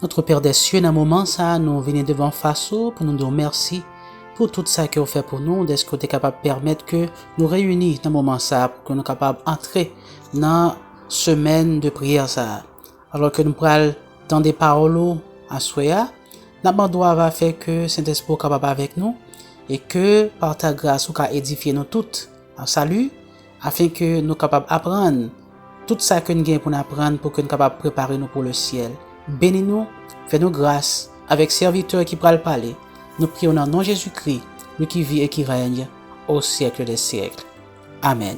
Notre Père des cieux, dans un moment, ça, nous venons devant face pour nous dire merci pour tout ça que vous faites pour nous, d'être que vous êtes capable de permettre que nous réunis dans un moment ça, pour que nous soyons capables d'entrer dans la semaine de prière ça. Alors que nous prenons dans des paroles à Soya, nous doit faire que Saint-Esprit soit capable avec nous et que par ta grâce, vous édifier nous toutes en salut, afin que nous soyons capables d'apprendre tout ça que nous avons pour apprendre, pour que nous soyons capables de préparer nous pour le ciel. Bénis-nous, fais-nous grâce avec serviteurs qui pourront parler. Nous prions dans le nom de Jésus-Christ, lui qui vit et qui règne au siècle des siècles. Amen.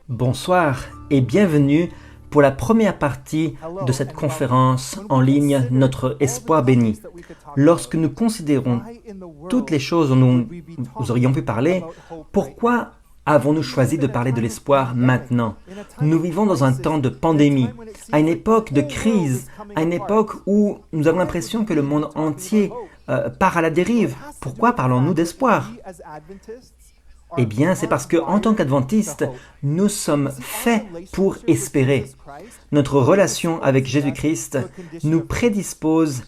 Bonsoir et bienvenue pour la première partie de cette conférence en ligne Notre Espoir béni. Lorsque nous considérons toutes les choses dont nous aurions pu parler, pourquoi avons-nous choisi de parler de l'espoir maintenant? Nous vivons dans un temps de pandémie, à une époque de crise, à une époque où nous avons l'impression que le monde entier part à la dérive. Pourquoi parlons-nous d'espoir? Eh bien, c'est parce qu'en tant qu'adventistes, nous sommes faits pour espérer. Notre relation avec Jésus-Christ nous prédispose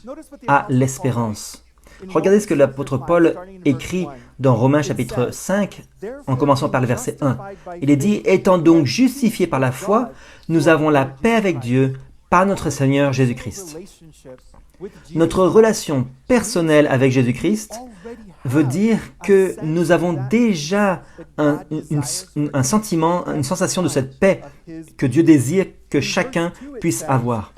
à l'espérance. Regardez ce que l'apôtre Paul écrit dans Romains chapitre 5, en commençant par le verset 1. Il est dit « Étant donc justifiés par la foi, nous avons la paix avec Dieu par notre Seigneur Jésus-Christ. » Notre relation personnelle avec Jésus-Christ veut dire que nous avons déjà un sentiment, une sensation de cette paix que Dieu désire que chacun puisse avoir.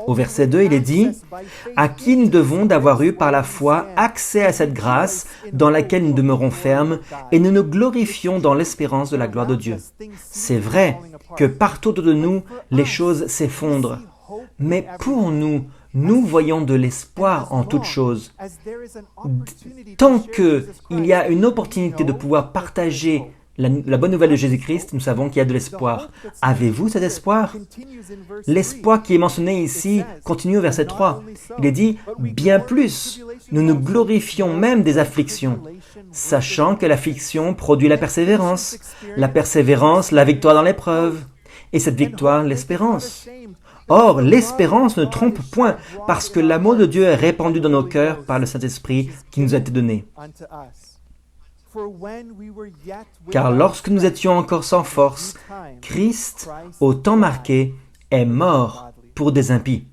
Au verset 2, il est dit « À qui nous devons d'avoir eu par la foi accès à cette grâce dans laquelle nous demeurons fermes et nous nous glorifions dans l'espérance de la gloire de Dieu. » C'est vrai que partout autour de nous, les choses s'effondrent. Mais pour nous, nous voyons de l'espoir en toutes choses. Tant qu'il y a une opportunité de pouvoir partager la bonne nouvelle de Jésus-Christ, nous savons qu'il y a de l'espoir. Avez-vous cet espoir? L'espoir qui est mentionné ici continue au verset 3. Il est dit « Bien plus, nous nous glorifions même des afflictions, sachant que l'affliction produit la persévérance, la victoire dans l'épreuve, et cette victoire, l'espérance. » Or, l'espérance ne trompe point, parce que l'amour de Dieu est répandu dans nos cœurs par le Saint-Esprit qui nous a été donné. Car lorsque nous étions encore sans force, Christ, au temps marqué, est mort pour des impies.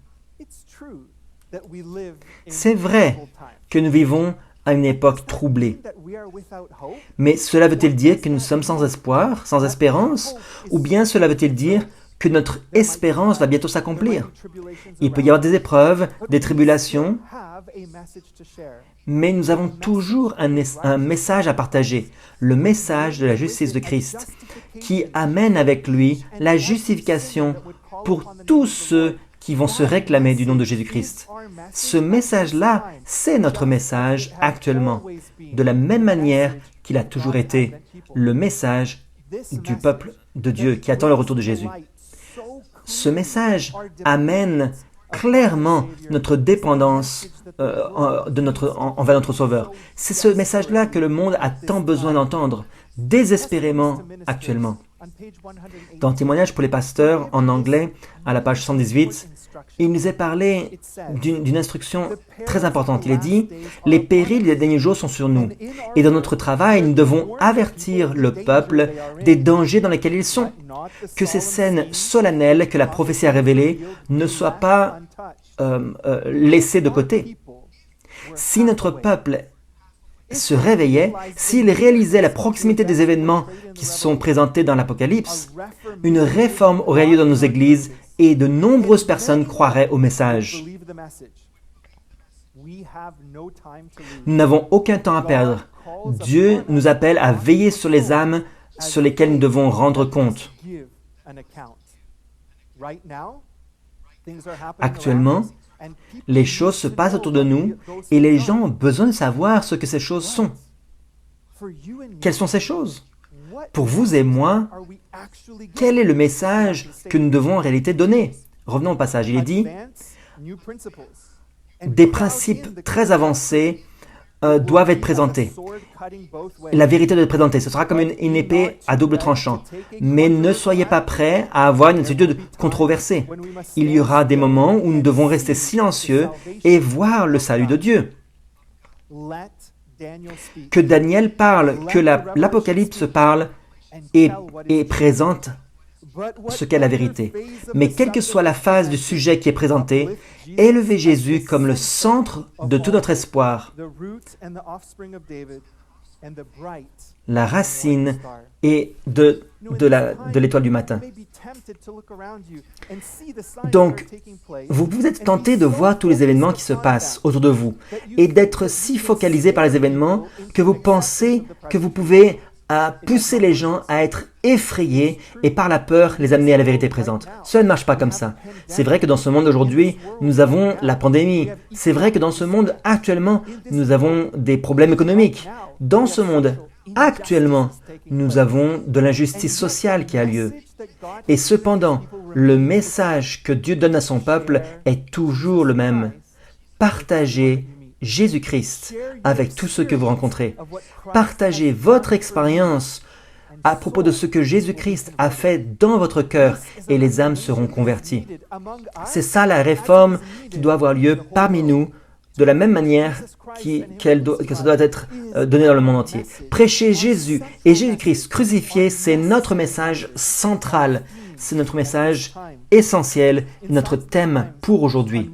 C'est vrai que nous vivons à une époque troublée. Mais cela veut-il dire que nous sommes sans espoir, sans espérance, ou bien cela veut-il dire que notre espérance va bientôt s'accomplir? Il peut y avoir des épreuves, des tribulations, mais nous avons toujours un message à partager, le message de la justice de Christ, qui amène avec lui la justification pour tous ceux qui vont se réclamer du nom de Jésus-Christ. Ce message-là, c'est notre message actuellement, de la même manière qu'il a toujours été le message du peuple de Dieu qui attend le retour de Jésus. Ce message amène clairement notre dépendance envers notre Sauveur. C'est ce message-là que le monde a tant besoin d'entendre, désespérément actuellement. Dans Témoignages pour les pasteurs, en anglais, à la page 118, il nous est parlé d'une instruction très importante. Il est dit « Les périls des derniers jours sont sur nous, et dans notre travail, nous devons avertir le peuple des dangers dans lesquels ils sont, que ces scènes solennelles que la prophétie a révélées ne soient pas laissées de côté. Si notre peuple se réveillait, s'il réalisait la proximité des événements qui sont présentés dans l'Apocalypse, une réforme aurait lieu dans nos églises et de nombreuses personnes croiraient au message. Nous n'avons aucun temps à perdre. Dieu nous appelle à veiller sur les âmes sur lesquelles nous devons rendre compte. Actuellement, les choses se passent autour de nous et les gens ont besoin de savoir ce que ces choses sont. Quelles sont ces choses? Pour vous et moi, quel est le message que nous devons en réalité donner? Revenons au passage. Il est dit des principes très avancés doivent être présentés. La vérité doit être présentée. Ce sera comme une épée à double tranchant. Mais ne soyez pas prêts à avoir une attitude controversée. Il y aura des moments où nous devons rester silencieux et voir le salut de Dieu. Que Daniel parle, que l'Apocalypse parle et présente ce qu'est la vérité. Mais quelle que soit la phase du sujet qui est présentée, élevez Jésus comme le centre de tout notre espoir, la racine et de l'étoile du matin. Donc, vous êtes tenté de voir tous les événements qui se passent autour de vous et d'être si focalisé par les événements que vous pensez que vous pouvez pousser les gens à être effrayés et par la peur les amener à la vérité présente. Cela ne marche pas comme ça. C'est vrai que dans ce monde aujourd'hui, nous avons la pandémie. C'est vrai que dans ce monde actuellement, nous avons des problèmes économiques. Dans ce monde actuellement, nous avons de l'injustice sociale qui a lieu. Et cependant, le message que Dieu donne à son peuple est toujours le même. Partagez Jésus-Christ avec tous ceux que vous rencontrez. Partagez votre expérience à propos de ce que Jésus-Christ a fait dans votre cœur et les âmes seront converties. C'est ça la réforme qui doit avoir lieu parmi nous de la même manière que ça doit être donné dans le monde entier. Prêcher Jésus et Jésus-Christ crucifié, c'est notre message central. C'est notre message essentiel, notre thème pour aujourd'hui.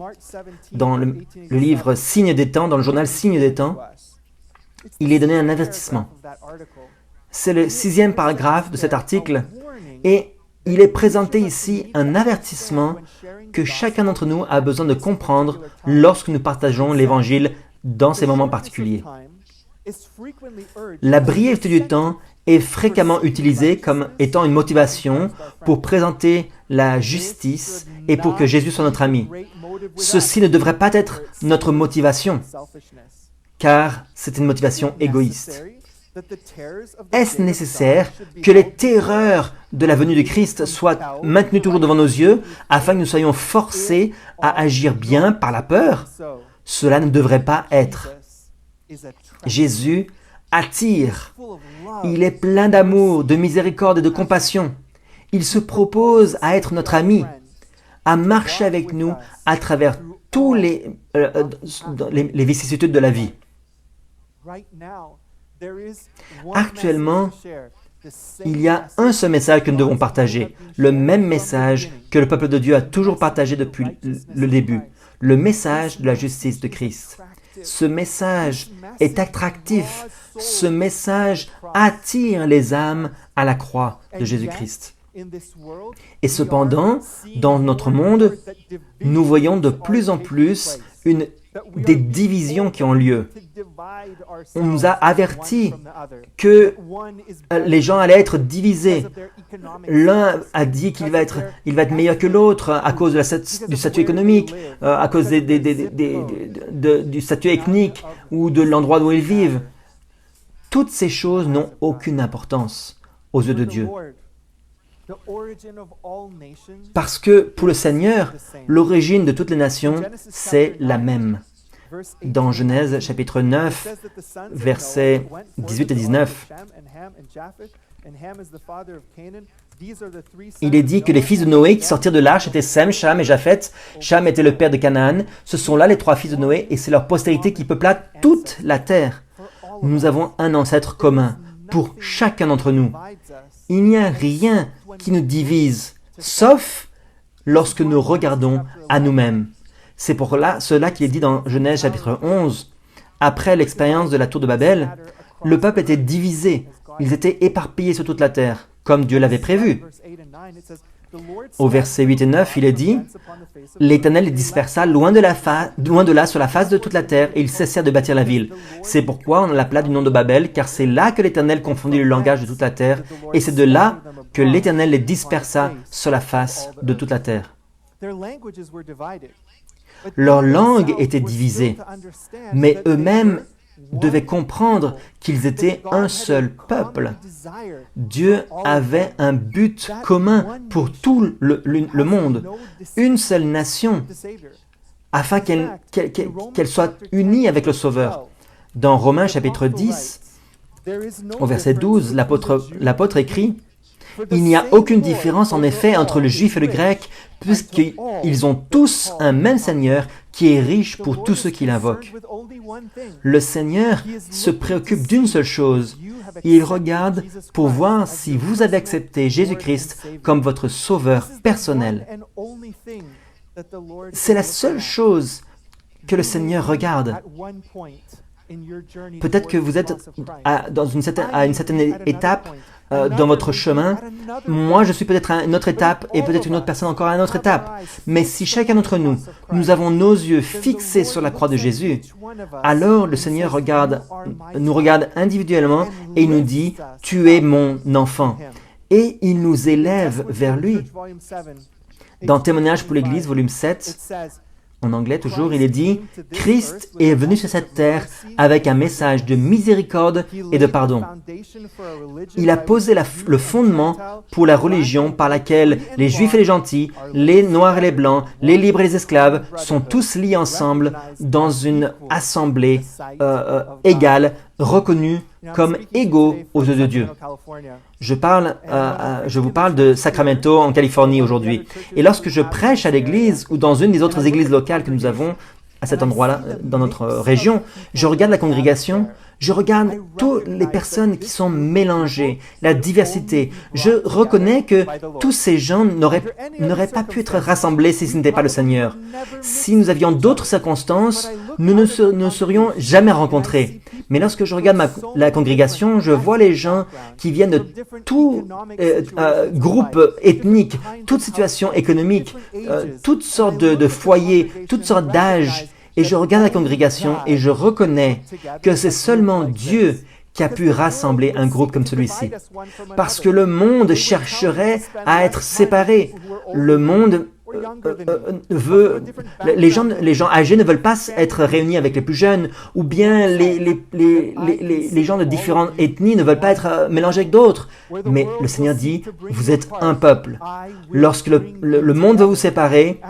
Dans le livre Signes des temps, dans le journal Signes des temps, il est donné un avertissement. C'est le 6e paragraphe de cet article et il est présenté ici un avertissement que chacun d'entre nous a besoin de comprendre lorsque nous partageons l'Évangile dans ces moments particuliers. La brièveté du temps est fréquemment utilisée comme étant une motivation pour présenter la justice et pour que Jésus soit notre ami. Ceci ne devrait pas être notre motivation, car c'est une motivation égoïste. Est-ce nécessaire que les terreurs de la venue de Christ soient maintenues toujours devant nos yeux afin que nous soyons forcés à agir bien par la peur? Cela ne devrait pas être. Jésus attire. Il est plein d'amour, de miséricorde et de compassion. Il se propose à être notre ami, à marcher avec nous à travers tous les vicissitudes de la vie. Actuellement, il y a un seul message que nous devons partager, le même message que le peuple de Dieu a toujours partagé depuis le début, le message de la justice de Christ. Ce message est attractif, ce message attire les âmes à la croix de Jésus-Christ. Et cependant, dans notre monde, nous voyons de plus en plus des divisions qui ont lieu. On nous a averti que les gens allaient être divisés. L'un a dit qu'il va être meilleur que l'autre à cause du statut économique, à cause du statut ethnique ou de l'endroit où ils vivent. Toutes ces choses n'ont aucune importance aux yeux de Dieu. Parce que pour le Seigneur, l'origine de toutes les nations, c'est la même. Dans Genèse chapitre 9, versets 18 et 19, il est dit que les fils de Noé qui sortirent de l'arche étaient Sem, Cham et Japheth. Cham était le père de Canaan. Ce sont là les 3 fils de Noé et c'est leur postérité qui peupla toute la terre. Nous avons un ancêtre commun pour chacun d'entre nous. Il n'y a rien qui nous divise, sauf lorsque nous regardons à nous-mêmes. C'est pour cela qu'il est dit dans Genèse chapitre 11, après l'expérience de la tour de Babel, le peuple était divisé, ils étaient éparpillés sur toute la terre, comme Dieu l'avait prévu. Au verset 8 et 9, il est dit « L'Éternel les dispersa loin de là sur la face de toute la terre, et ils cessèrent de bâtir la ville. C'est pourquoi on l'appela du nom de Babel, car c'est là que l'Éternel confondit le langage de toute la terre, et c'est de là que l'Éternel les dispersa sur la face de toute la terre. » Leur langue était divisée, mais eux-mêmes devaient comprendre qu'ils étaient un seul peuple. Dieu avait un but commun pour tout le monde, une seule nation, afin qu'elle soit unie avec le Sauveur. Dans Romains chapitre 10, au verset 12, l'apôtre écrit « Il n'y a aucune différence en effet entre le juif et le grec, puisqu'ils ont tous un même Seigneur qui est riche pour tous ceux qui l'invoquent. » Le Seigneur se préoccupe d'une seule chose. Il regarde pour voir si vous avez accepté Jésus-Christ comme votre sauveur personnel. C'est la seule chose que le Seigneur regarde. Peut-être que vous êtes à une certaine étape dans votre chemin. Moi, je suis peut-être à une autre étape et peut-être une autre personne encore à une autre étape. Mais si chacun d'entre nous, nous avons nos yeux fixés sur la croix de Jésus, alors le Seigneur nous regarde individuellement et il nous dit « Tu es mon enfant ». Et il nous élève vers lui. Dans Témoignage pour l'Église, volume 7, en anglais toujours, il est dit « Christ est venu sur cette terre avec un message de miséricorde et de pardon. Il a posé le fondement pour la religion par laquelle les Juifs et les gentils, les Noirs et les Blancs, les libres et les esclaves sont tous liés ensemble dans une assemblée égale, reconnue comme égaux aux yeux de Dieu. » Je vous parle de Sacramento en Californie aujourd'hui. Et lorsque je prêche à l'église ou dans une des autres églises locales que nous avons à cet endroit-là, dans notre région, je regarde la congrégation, je regarde toutes les personnes qui sont mélangées, la diversité. Je reconnais que tous ces gens n'auraient pas pu être rassemblés si ce n'était pas le Seigneur. Si nous avions d'autres circonstances, nous ne serions jamais rencontrés. Mais lorsque je regarde la congrégation, je vois les gens qui viennent de tout groupe ethnique, toute situation économique, toutes sortes de foyers, toutes sortes d'âges. Et je regarde la congrégation et je reconnais que c'est seulement Dieu qui a pu rassembler un groupe comme celui-ci. Parce que le monde chercherait à être séparé. Le monde les gens âgés ne veulent pas être réunis avec les plus jeunes, ou bien les gens de différentes ethnies ne veulent pas être mélangés avec d'autres. Mais le Seigneur dit, vous êtes un peuple. Lorsque le monde veut vous séparer,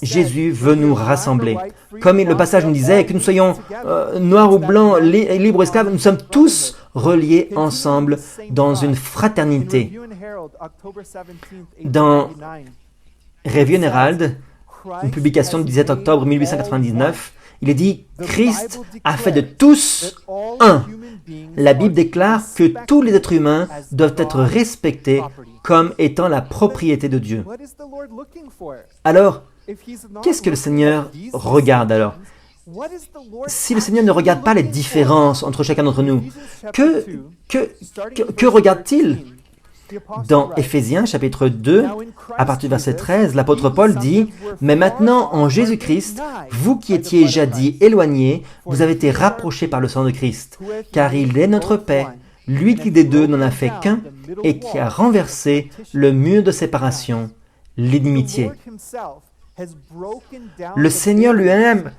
Jésus veut nous rassembler. Comme le passage nous disait, que nous soyons noirs ou blancs, libres ou esclaves, nous sommes tous reliés ensemble dans une fraternité. Dans Review and Herald, une publication du 17 octobre 1899, il est dit « Christ a fait de tous un ». La Bible déclare que tous les êtres humains doivent être respectés comme étant la propriété de Dieu. Alors, qu'est-ce que le Seigneur regarde alors? Si le Seigneur ne regarde pas les différences entre chacun d'entre nous, que regarde-t-il? Dans Éphésiens chapitre 2, à partir du verset 13, l'apôtre Paul dit « Mais maintenant, en Jésus-Christ, vous qui étiez jadis éloignés, vous avez été rapprochés par le sang de Christ, car il est notre paix, lui qui des deux n'en a fait qu'un, et qui a renversé le mur de séparation, l'inimitié. » Le Seigneur lui-même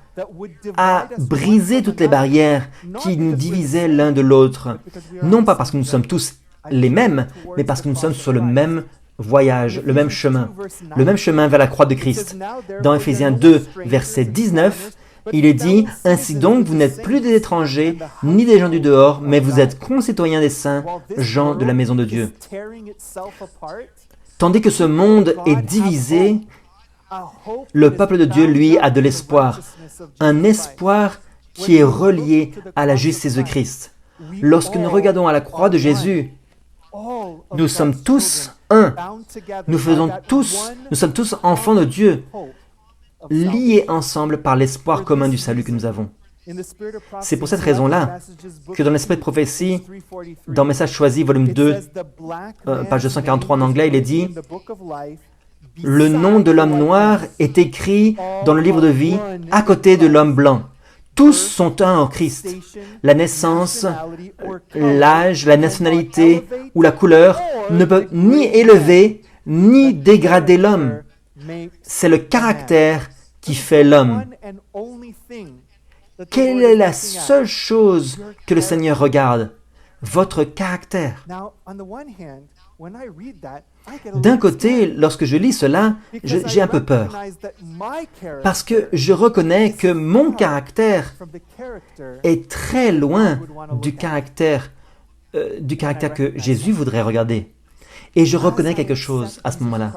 a brisé toutes les barrières qui nous divisaient l'un de l'autre, non pas parce que nous sommes tous les mêmes, mais parce que nous sommes sur le même voyage, le même chemin vers la croix de Christ. Dans Éphésiens 2, verset 19, il est dit « Ainsi donc, vous n'êtes plus des étrangers, ni des gens du dehors, mais vous êtes concitoyens des saints, gens de la maison de Dieu. » Tandis que ce monde est divisé, le peuple de Dieu, lui, a de l'espoir. Un espoir qui est relié à la justice de Christ. Lorsque nous regardons à la croix de Jésus, nous sommes tous un. Nous sommes tous enfants de Dieu, liés ensemble par l'espoir commun du salut que nous avons. C'est pour cette raison-là que dans l'esprit de prophétie, dans Message choisi, volume 2, page 243 en anglais, il est dit « Le nom de l'homme noir est écrit dans le livre de vie à côté de l'homme blanc. Tous sont un en Christ. La naissance, l'âge, la nationalité ou la couleur ne peuvent ni élever ni dégrader l'homme. C'est le caractère qui fait l'homme. » Quelle est la seule chose que le Seigneur regarde? Votre caractère. D'un côté, lorsque je lis cela, j'ai un peu peur, parce que je reconnais que mon caractère est très loin du caractère que Jésus voudrait regarder. Et je reconnais quelque chose à ce moment-là.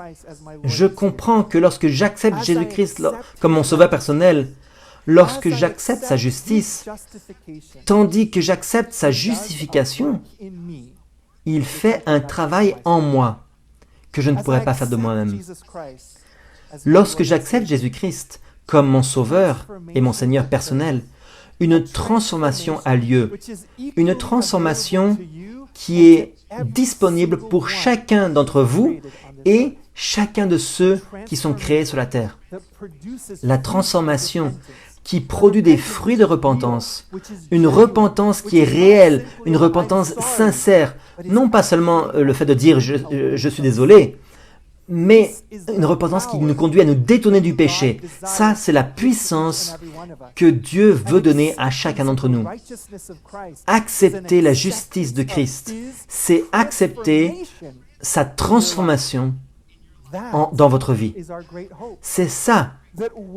Je comprends que lorsque j'accepte Jésus-Christ comme mon sauveur personnel, lorsque j'accepte sa justice, tandis que j'accepte sa justification, il fait un travail en moi que je ne pourrais pas faire de moi-même. Lorsque j'accepte Jésus-Christ comme mon sauveur et mon Seigneur personnel, une transformation a lieu. Une transformation qui est disponible pour chacun d'entre vous et chacun de ceux qui sont créés sur la terre. La transformation qui produit des fruits de repentance, une repentance qui est réelle, une repentance sincère, non pas seulement le fait de dire je suis désolé, mais une repentance qui nous conduit à nous détourner du péché. Ça, c'est la puissance que Dieu veut donner à chacun d'entre nous. Accepter la justice de Christ, c'est accepter sa transformation dans votre vie. C'est ça,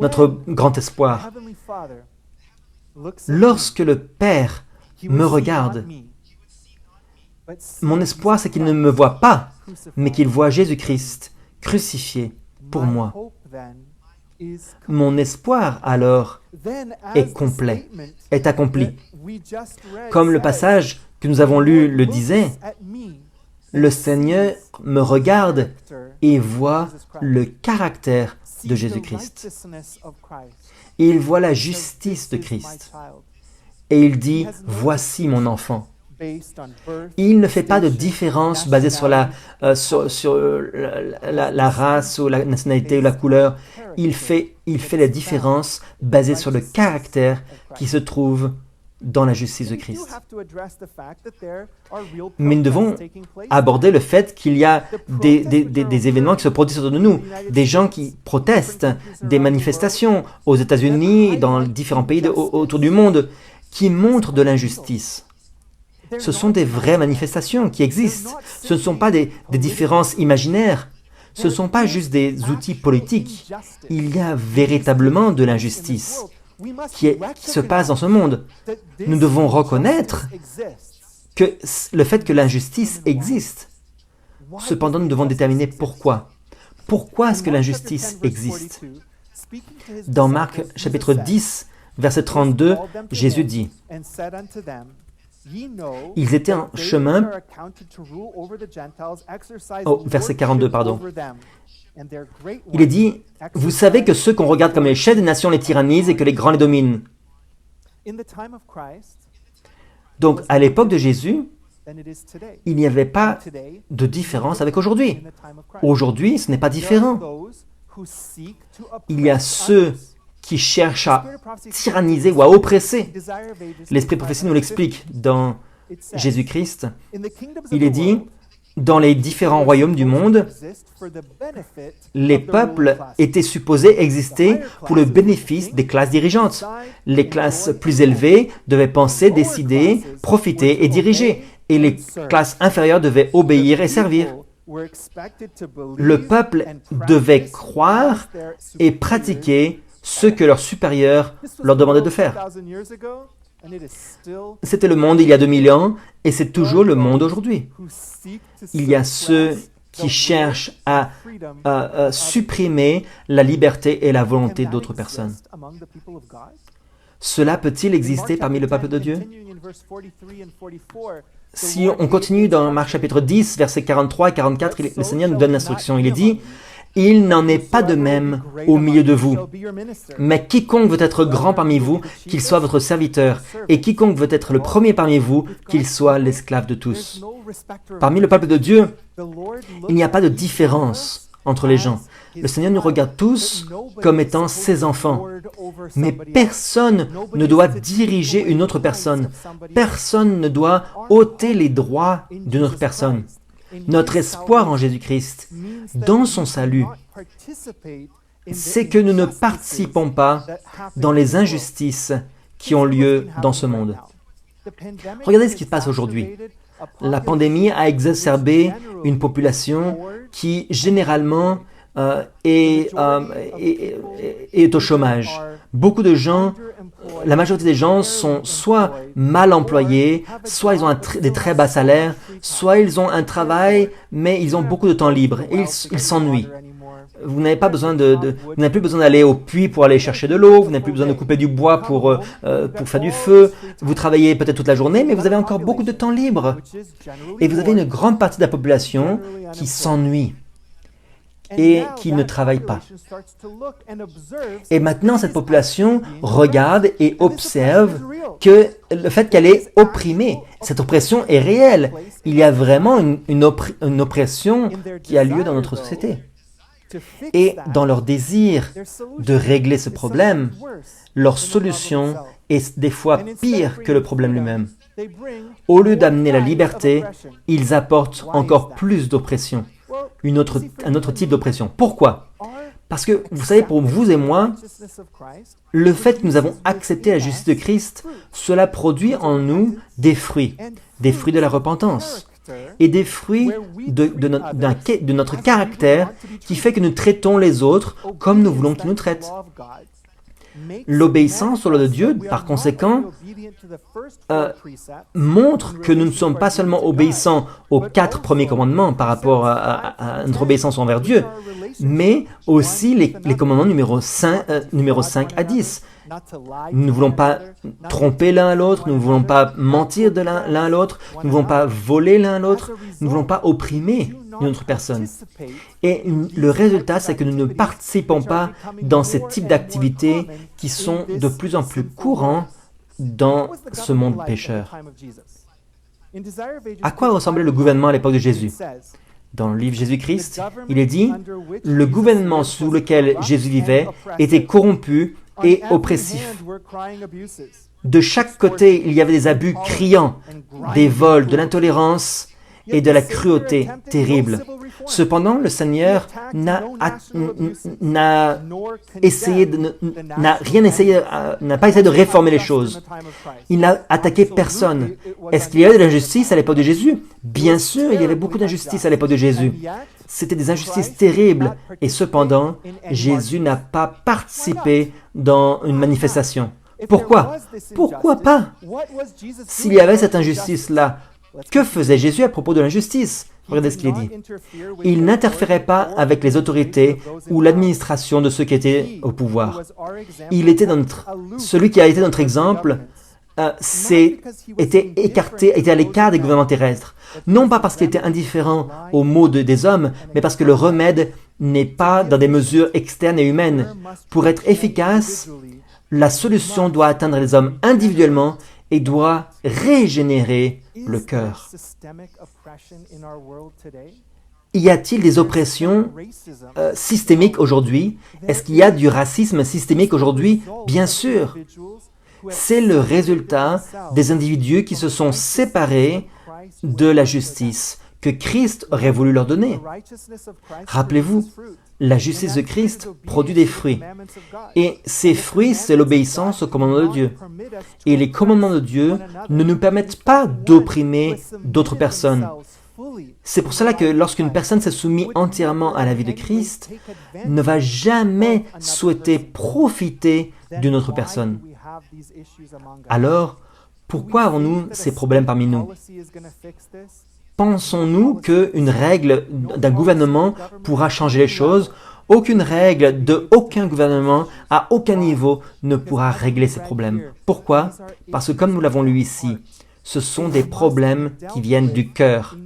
notre grand espoir. Lorsque le Père me regarde, mon espoir, c'est qu'il ne me voit pas, mais qu'il voit Jésus-Christ crucifié pour moi. Mon espoir, alors, est complet, est accompli. Comme le passage que nous avons lu le disait, le Seigneur me regarde et voit le caractère de Jésus-Christ. Il voit la justice de Christ. Et il dit, voici mon enfant. Il ne fait pas de différence basée sur la race ou la nationalité ou la couleur. Il fait la différence basée sur le caractère qui se trouve dans la justice de Christ. Mais nous devons aborder le fait qu'il y a des événements qui se produisent autour de nous, des gens qui protestent, des manifestations aux États-Unis, dans différents pays autour du monde, qui montrent de l'injustice. Ce sont des vraies manifestations qui existent. Ce ne sont pas des différences imaginaires. Ce ne sont pas juste des outils politiques. Il y a véritablement de l'injustice qui se passe dans ce monde. Nous devons reconnaître que le fait que l'injustice existe. Cependant, nous devons déterminer pourquoi. Pourquoi est-ce que l'injustice existe? Dans Marc chapitre 10, verset 32, Jésus dit, ils étaient en chemin, verset 42, pardon. Il est dit, vous savez que ceux qu'on regarde comme les chefs des nations les tyrannisent et que les grands les dominent. Donc, à l'époque de Jésus, il n'y avait pas de différence avec aujourd'hui. Aujourd'hui, ce n'est pas différent. Il y a ceux qui cherchent à tyranniser ou à oppresser. L'Esprit prophétie nous l'explique dans Jésus-Christ. Il est dit, dans les différents royaumes du monde, les peuples étaient supposés exister pour le bénéfice des classes dirigeantes. Les classes plus élevées devaient penser, décider, profiter et diriger. Et les classes inférieures devaient obéir et servir. Le peuple devait croire et pratiquer ce que leurs supérieurs leur demandaient de faire. C'était le monde il y a 2000 ans et c'est toujours le monde aujourd'hui. Il y a ceux qui cherchent à supprimer la liberté et la volonté d'autres personnes. Cela peut-il exister parmi le peuple de Dieu? Si on continue dans Marc chapitre 10, versets 43 et 44, le Seigneur nous donne l'instruction. Il est dit, « Il n'en est pas de même au milieu de vous. Mais quiconque veut être grand parmi vous, qu'il soit votre serviteur. Et quiconque veut être le premier parmi vous, qu'il soit l'esclave de tous. » Parmi le peuple de Dieu, il n'y a pas de différence entre les gens. Le Seigneur nous regarde tous comme étant ses enfants. Mais personne ne doit diriger une autre personne. Personne ne doit ôter les droits d'une autre personne. Notre espoir en Jésus-Christ, dans son salut, c'est que nous ne participons pas dans les injustices qui ont lieu dans ce monde. Regardez ce qui se passe aujourd'hui. La pandémie a exacerbé une population qui généralement est au chômage. Beaucoup de gens, la majorité des gens sont soit mal employés, soit ils ont des très bas salaires, soit ils ont un travail, mais ils ont beaucoup de temps libre et ils s'ennuient. Vous n'avez pas besoin vous n'avez plus besoin d'aller au puits pour aller chercher de l'eau, vous n'avez plus besoin de couper du bois pour faire du feu, vous travaillez peut-être toute la journée, mais vous avez encore beaucoup de temps libre. Et vous avez une grande partie de la population qui s'ennuie et qui ne travaille pas. Et maintenant, cette population regarde et observe que le fait qu'elle est opprimée, cette oppression est réelle. Il y a vraiment une oppression qui a lieu dans notre société. Et dans leur désir de régler ce problème, leur solution est des fois pire que le problème lui-même. Au lieu d'amener la liberté, ils apportent encore plus d'oppression, un autre type d'oppression. Pourquoi? Parce que, vous savez, pour vous et moi, le fait que nous avons accepté la justice de Christ, cela produit en nous des fruits de la repentance. Et des fruits de notre caractère qui fait que nous traitons les autres comme nous voulons qu'ils nous traitent. L'obéissance aux lois de Dieu, par conséquent, montre que nous ne sommes pas seulement obéissants aux 4 premiers commandements par rapport à notre obéissance envers Dieu, mais aussi les commandements numéro 5 à 10. Nous ne voulons pas tromper l'un à l'autre, nous ne voulons pas mentir de l'un à l'autre, nous ne voulons pas voler l'un à l'autre, nous ne voulons pas opprimer une autre personne. Et le résultat, c'est que nous ne participons pas dans ces types d'activités qui sont de plus en plus courants dans ce monde pécheur. À quoi ressemblait le gouvernement à l'époque de Jésus? Dans le livre Jésus-Christ, il est dit « Le gouvernement sous lequel Jésus vivait était corrompu et oppressif. De chaque côté, il y avait des abus criants, des vols, de l'intolérance et de la cruauté terrible. Cependant, le Seigneur n'a pas essayé de réformer les choses. Il n'a attaqué personne. Est-ce qu'il y avait de l'injustice à l'époque de Jésus? Bien sûr, il y avait beaucoup d'injustice à l'époque de Jésus. C'était des injustices terribles. Et cependant, Jésus n'a pas participé dans une manifestation. Pourquoi? Pourquoi pas? S'il y avait cette injustice-là, que faisait Jésus à propos de l'injustice? Regardez ce qu'il est dit. Il n'interférait pas avec les autorités ou l'administration de ceux qui étaient au pouvoir. Celui qui a été notre exemple était à l'écart des gouvernements terrestres. Non pas parce qu'il était indifférent aux maux des hommes, mais parce que le remède n'est pas dans des mesures externes et humaines. Pour être efficace, la solution doit atteindre les hommes individuellement et doit régénérer le cœur. Y a-t-il des oppressions systémiques aujourd'hui? Est-ce qu'il y a du racisme systémique aujourd'hui? Bien sûr. C'est le résultat des individus qui se sont séparés de la justice que Christ aurait voulu leur donner. Rappelez-vous, la justice de Christ produit des fruits. Et ces fruits, c'est l'obéissance aux commandements de Dieu. Et les commandements de Dieu ne nous permettent pas d'opprimer d'autres personnes. C'est pour cela que lorsqu'une personne s'est soumise entièrement à la vie de Christ, ne va jamais souhaiter profiter d'une autre personne. Alors, pourquoi avons-nous ces problèmes parmi nous? Pensons-nous qu'une règle d'un gouvernement pourra changer les choses? Aucune règle de aucun gouvernement, à aucun niveau, ne pourra régler ces problèmes. Pourquoi? Parce que comme nous l'avons lu ici, ce sont des problèmes qui viennent du cœur.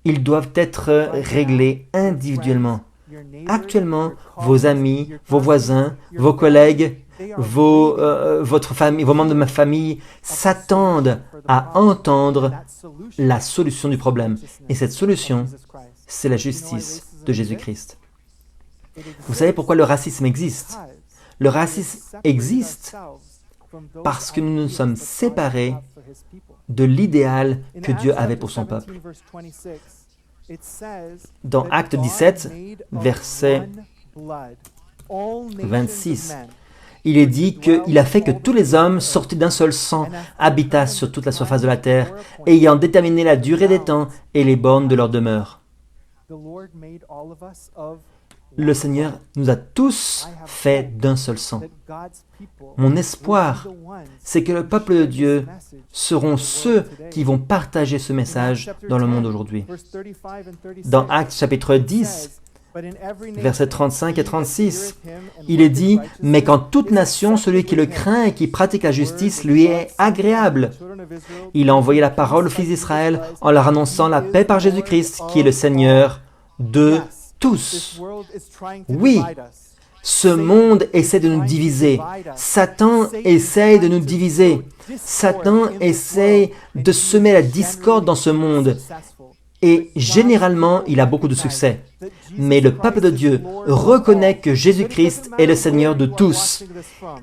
Ils doivent être réglés individuellement. Actuellement, vos amis, vos voisins, vos collègues, votre famille, vos membres de ma famille s'attendent à entendre la solution du problème. Et cette solution, c'est la justice de Jésus-Christ. Vous savez pourquoi le racisme existe? Le racisme existe parce que nous nous sommes séparés de l'idéal que Dieu avait pour son peuple. Dans Acte 17, verset 26, il est dit qu'il a fait que tous les hommes sortis d'un seul sang habitassent sur toute la surface de la terre, ayant déterminé la durée des temps et les bornes de leur demeure. Le Seigneur nous a tous fait d'un seul sang. Mon espoir, c'est que le peuple de Dieu seront ceux qui vont partager ce message dans le monde aujourd'hui. Dans Actes chapitre 10, versets 35 et 36, il est dit « Mais qu'en toute nation, celui qui le craint et qui pratique la justice lui est agréable. Il a envoyé la parole aux fils d'Israël en leur annonçant la paix par Jésus-Christ, qui est le Seigneur de tous. » Oui, ce monde essaie de nous diviser. Satan essaie de nous diviser. Satan essaie de semer la discorde dans ce monde. Et généralement, il a beaucoup de succès. Mais le peuple de Dieu reconnaît que Jésus-Christ est le Seigneur de tous.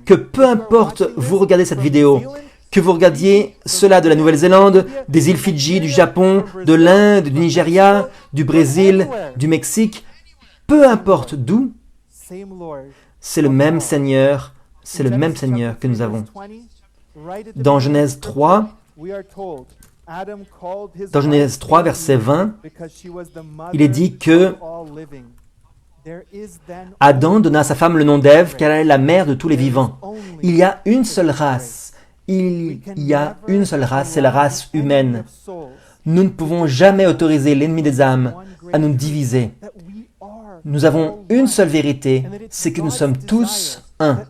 Que peu importe, vous regardez cette vidéo, que vous regardiez cela de la Nouvelle-Zélande, des îles Fidji, du Japon, de l'Inde, du Nigeria, du Brésil, du Mexique, peu importe d'où, c'est le même Seigneur que nous avons. Dans Genèse 3, verset 20, il est dit que Adam donna à sa femme le nom d'Ève, car elle est la mère de tous les vivants. Il y a une seule race. Il y a une seule race, c'est la race humaine. Nous ne pouvons jamais autoriser l'ennemi des âmes à nous diviser. Nous avons une seule vérité, c'est que nous sommes tous un.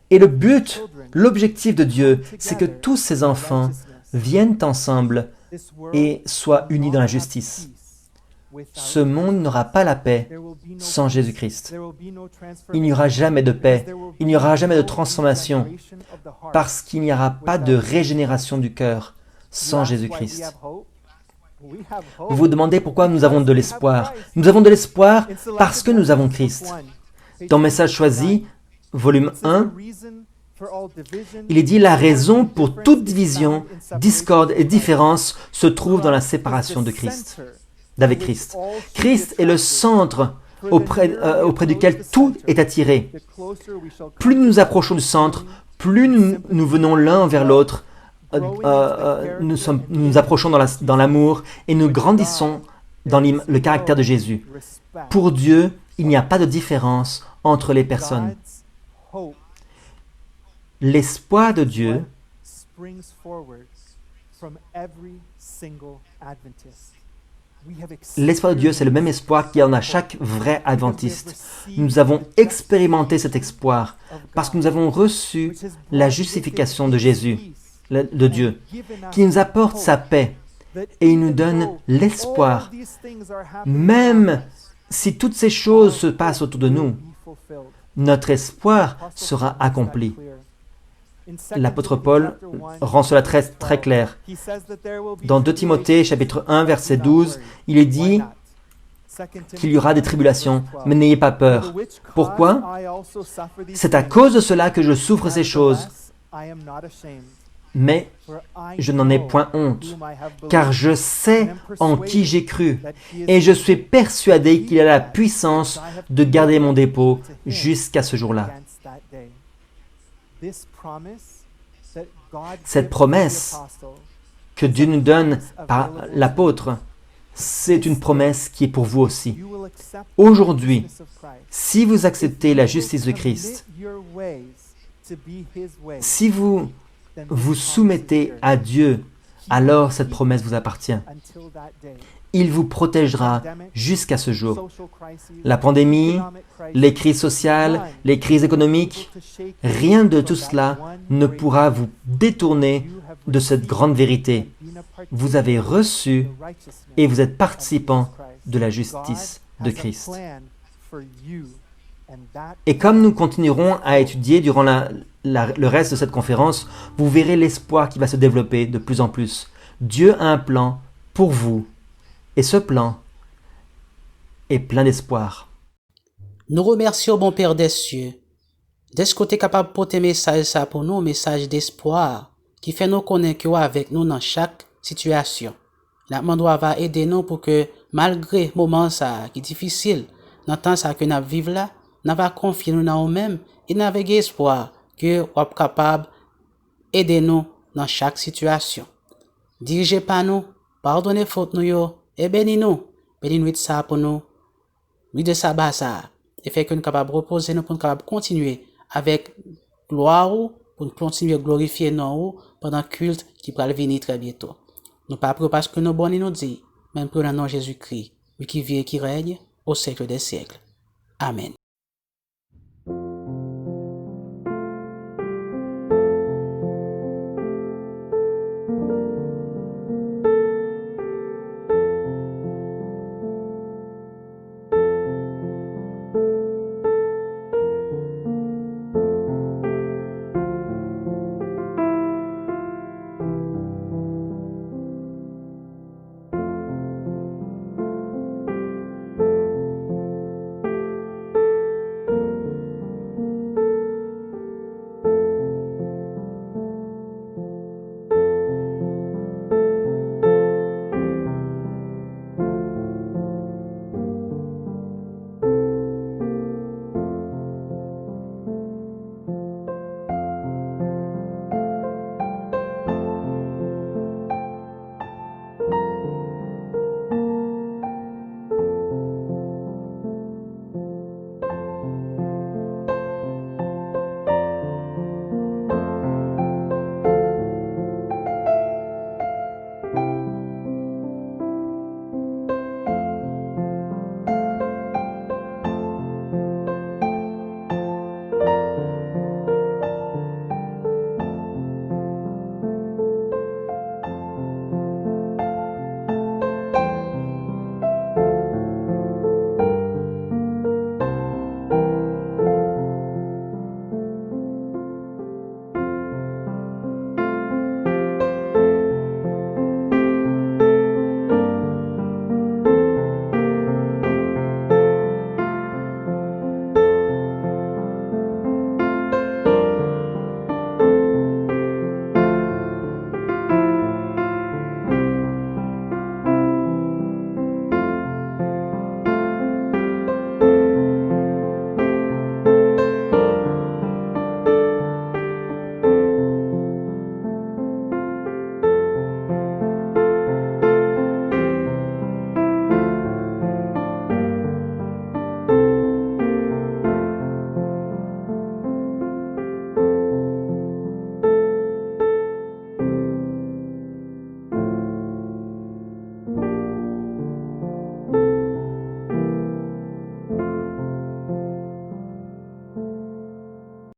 Et le but, l'objectif de Dieu, c'est que tous ses enfants viennent ensemble et soient unis dans la justice. Ce monde n'aura pas la paix sans Jésus-Christ. Il n'y aura jamais de paix, il n'y aura jamais de transformation, parce qu'il n'y aura pas de régénération du cœur sans Jésus-Christ. Vous vous demandez pourquoi nous avons de l'espoir. Nous avons de l'espoir parce que nous avons Christ. Dans Message choisi, volume 1, il est dit « La raison pour toute division, discorde et différence se trouve dans la séparation de Christ, d'avec Christ. Christ est le centre auprès duquel tout est attiré. Plus nous nous approchons du centre, plus nous venons l'un vers l'autre, nous nous approchons dans l'amour et nous grandissons dans le caractère de Jésus. Pour Dieu, il n'y a pas de différence entre les personnes. L'espoir de Dieu c'est le même espoir qu'il y en a chaque vrai adventiste. Nous avons expérimenté cet espoir parce que nous avons reçu la justification de Jésus, de Dieu, qui nous apporte sa paix et il nous donne l'espoir. Même si toutes ces choses se passent autour de nous, notre espoir sera accompli. L'apôtre Paul rend cela très, très clair. Dans 2 Timothée, chapitre 1, verset 12, il est dit qu'il y aura des tribulations, mais n'ayez pas peur. Pourquoi? C'est à cause de cela que je souffre ces choses. Mais je n'en ai point honte, car je sais en qui j'ai cru, et je suis persuadé qu'il a la puissance de garder mon dépôt jusqu'à ce jour-là. Cette promesse que Dieu nous donne par l'apôtre, c'est une promesse qui est pour vous aussi. Aujourd'hui, si vous acceptez la justice de Christ, si vous vous soumettez à Dieu, alors cette promesse vous appartient. Il vous protégera jusqu'à ce jour. La pandémie, les crises sociales, les crises économiques, rien de tout cela ne pourra vous détourner de cette grande vérité. Vous avez reçu et vous êtes participant de la justice de Christ. Et comme nous continuerons à étudier durant le reste de cette conférence, vous verrez l'espoir qui va se développer de plus en plus. Dieu a un plan pour vous. Et ce plan est plein d'espoir. Nous remercions bon Père des cieux. Dès que tu es capable de porter message ça pour nous, un message d'espoir, qui fait nous connaître avec nous dans chaque situation. La demande va aider nous pour que, malgré le moment ça, qui est difficile, dans le temps ça que nous vivons là, nous va confier nous dans nous-mêmes et nous avons espoir que nous sommes capables d'aider nous dans chaque situation. Dirigez pas nous, pardonnez faute nous et bénis-nous bénis nuit ça pour nous, nuit de sabbat ça, et fait que nous capables de reposer, nous pour nous capables de continuer avec gloire, pour nous continuer à glorifier nous pendant le culte qui va venir très bientôt. Nous pas prions parce que nous bonnes nous dit, même pour le nom de Jésus-Christ, lui qui vit et qui règne au siècle des siècles. Amen.